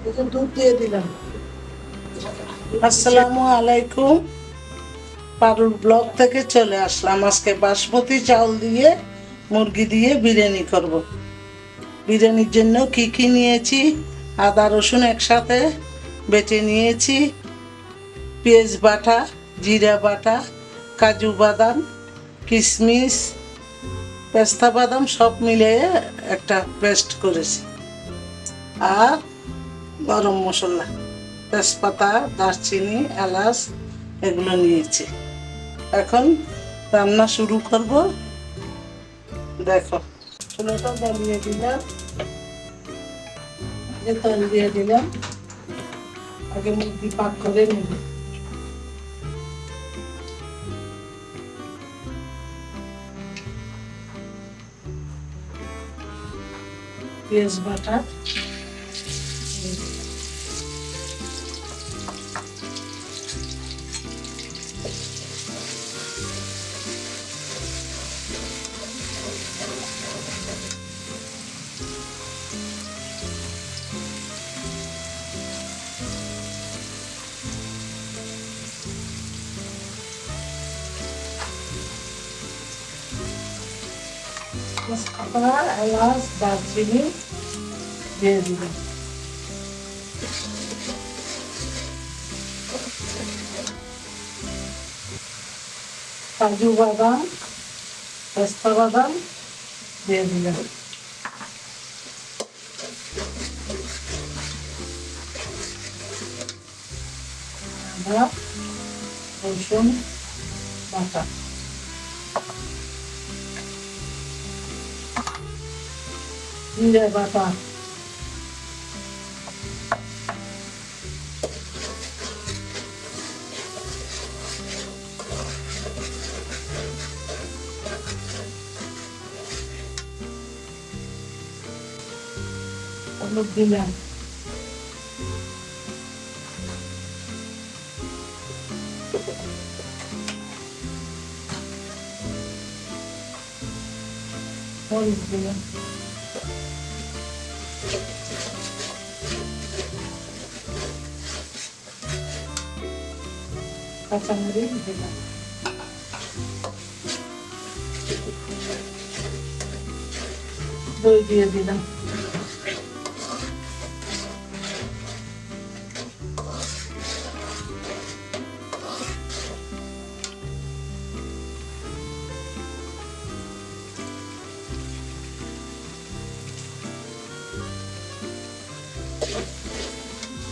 একটু দুধ দিয়ে দিলাম। আসসালামু আলাইকুম। পারুল ব্লগ থেকে চলে আসলাম। আজকে বাসমতি চাউল দিয়ে মুরগি দিয়ে বিরিয়ানি করব। বিরিয়ানির জন্য কি কি নিয়েছি: আদা রসুন একসাথে বেটে নিয়েছি, পেঁয়াজ বাটা, জিরা বাটা, কাজু বাদাম, কিশমিশ, পেস্তা বাদাম সব মিলিয়ে একটা পেস্ট করেছি। আর গরম মশলা, তেজপাতা, দারচিনি, এলাচ এগুলো নিয়েছি। এখন রান্না শুরু করব। দেখো, চুলাটা জ্বালিয়ে দিলাম, তেল দিয়ে দিলাম। আগে মুরগি পাক করে নিব। পেঁয়াজ বাটা, তেজপাতা, এলাচ, দারচিনি দিয়ে দিলাম। কাজু বাদাম, পেস্তা বাদাম দিয়ে দিলাম। আদা রসুন বাটা, জিরে বাটা, হলুদ দিলাম, মরিচ দিলাম, কাঁচামরিচ দিলাম, দই দিয়ে দিলাম।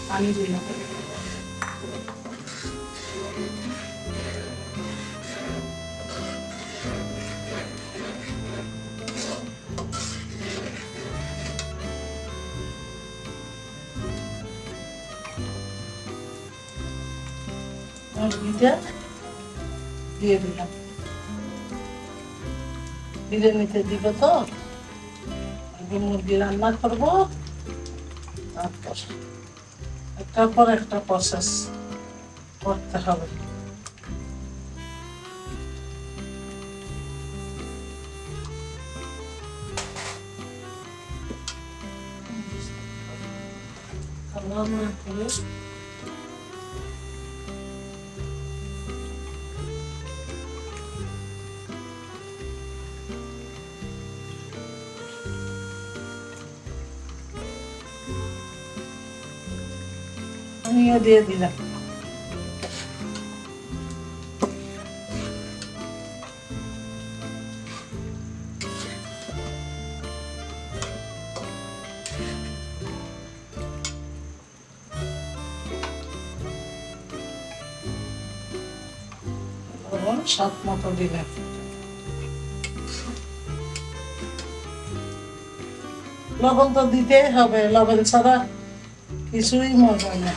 পানি দিলাম। মুরগিটা দিয়ে দিলাম। বিরিয়ানিতে দিব তো, আগে মুরগি রান্না করবো, তারপর একটার পর একটা প্রসেস করতে হবে। কালার না করে আমিও দিয়ে দিলাম। লবণ স্বাদ মতো দিলাম। লবণ তো দিতেই হবে, লবণ ছাড়া কিছুই মজা না।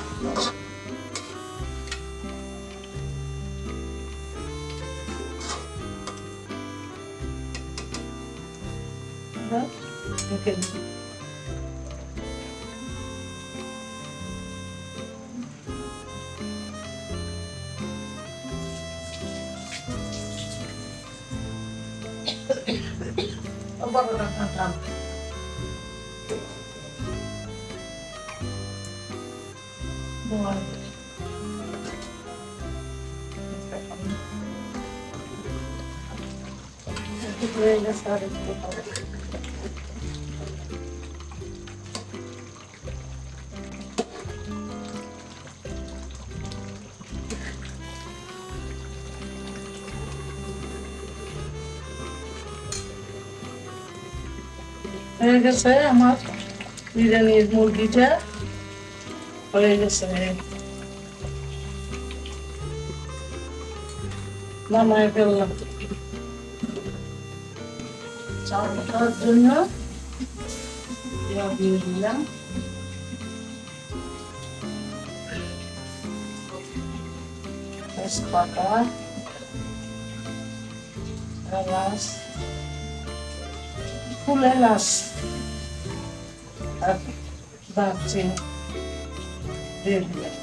ঢেকে দিই। বড়টা খাতাম। হয়ে গেছে আর একটু হবে। হয়ে গেছে আমার বিরিয়ানির মুরগিটা হয়ে গেছে, নামায় ফেললাম। চালটার জন্য দিয়ে দিলাম তেজপাতা, এলাচ, ফুল এলাচ আর দারচিনি দিয়ে দিলাম।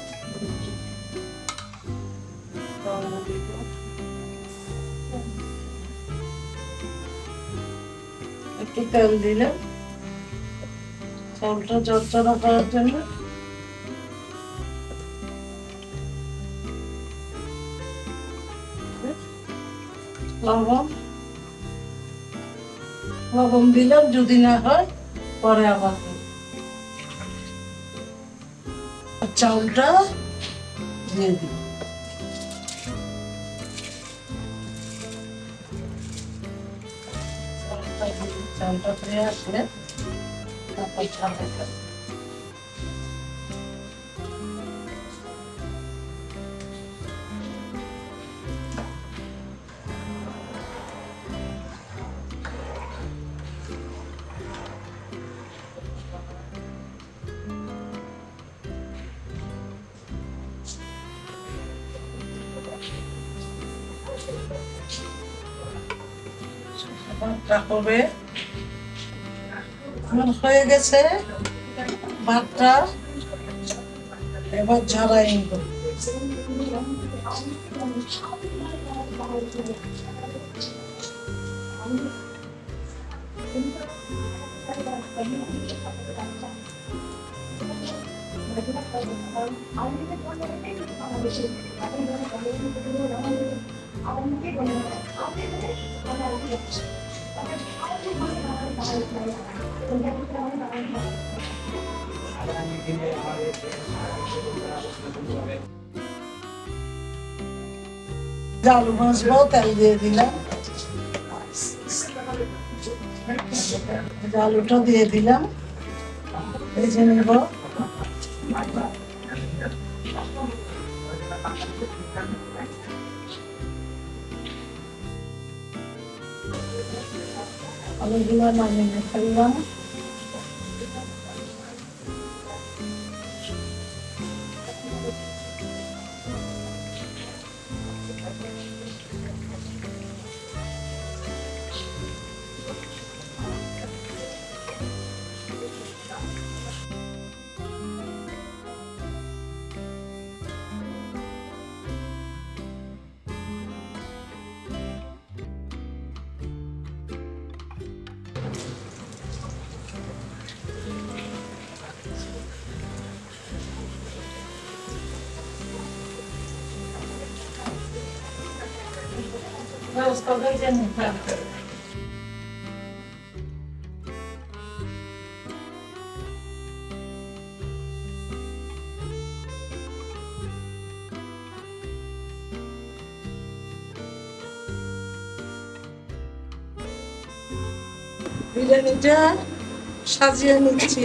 একটু তেল দিলাম চালটা চড়চড়া করার জন্য। লবণ লবণ দিলাম, যদি না হয় পরে আবার চাউলটা দিয়ে দিই। চাউলটা ফিরে আসলে তারপর চালটা হবে। আমার হয়ে গেছে ভাতটা, এবার ঝাড়াই নিব। আলু ভাজবো, তেল দিয়ে দিলাম, আলুটা দিয়ে দিলাম, ভেজে নিব। আলুগুলো নামিয়ে ফেললাম। বিরিয়ানিটা সাজিয়ে নিচ্ছি।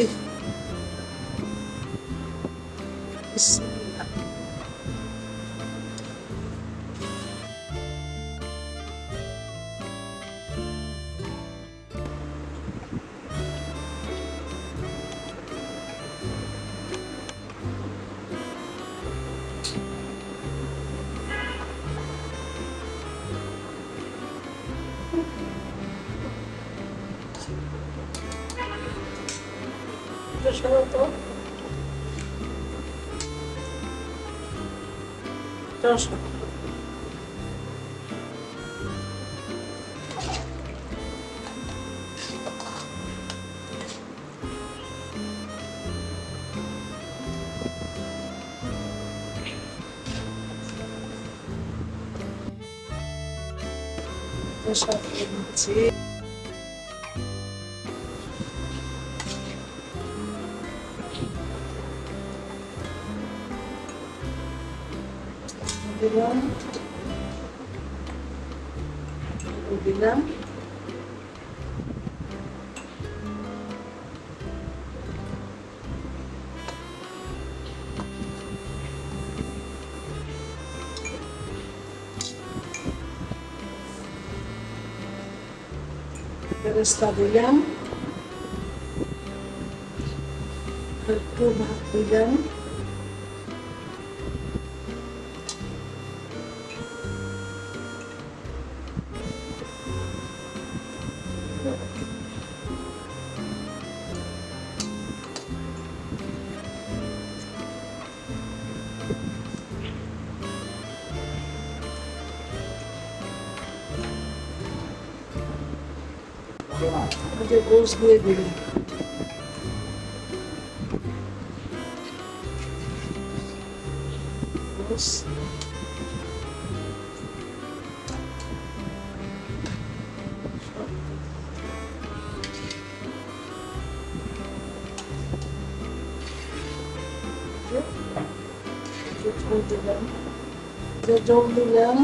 সব দিয়ে দিচ্ছি। দিলাম দিলাম বেরেস্তা দিলাম, একটু ভাত দিলাম, গোস দিয়ে দিলাম। গোস দিলাম, জল দিলাম,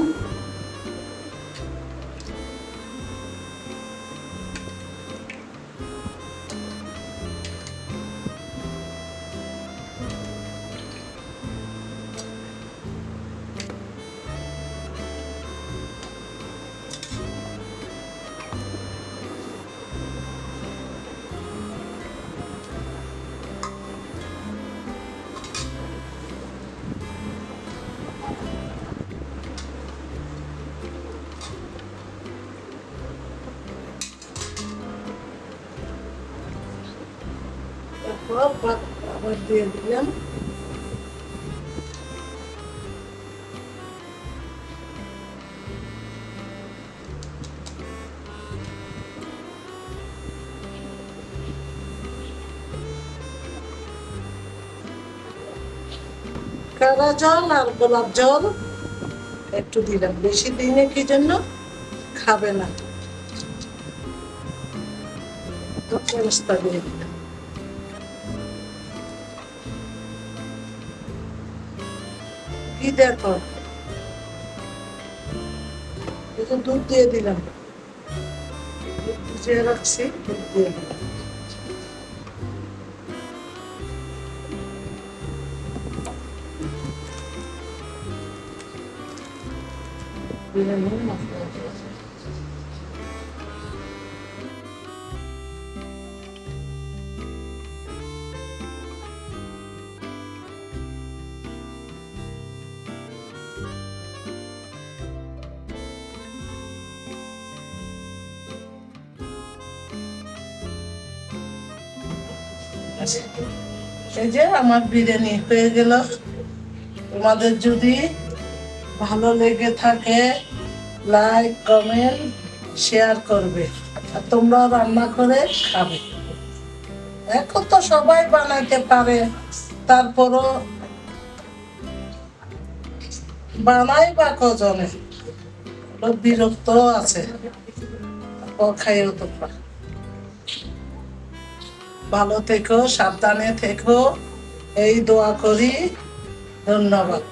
তারপর ভাত আবার দিয়ে দিলাম। কারা জল আর গোলাপ জল একটু দিলাম, বেশি দিনে কি জন্য খাবে না, তো বেরেস্তা দিয়ে দিলাম। কি দেখো, এই যে দুধ দিয়ে দিলাম, দুধ ভিজিয়ে রাখছি, দুধ দিয়ে দিলাম। বিরিয়ানির মশলা দিয়ে দিলাম। এই যে আমার বিরিয়ানি হয়ে গেল। তোমাদের যদি ভালো লেগে থাকে লাইক কমেন্ট শেয়ার করবে, আর তোমরা রান্না করে খাবে। এখন তো সবাই বানাইতে পারে, তারপরও বানাই বা কজনে, বিরক্ত আছে, খাইও তোমরা। ভালো থেকো, সাবধানে থেকো, এই দোয়া করি। ধন্যবাদ।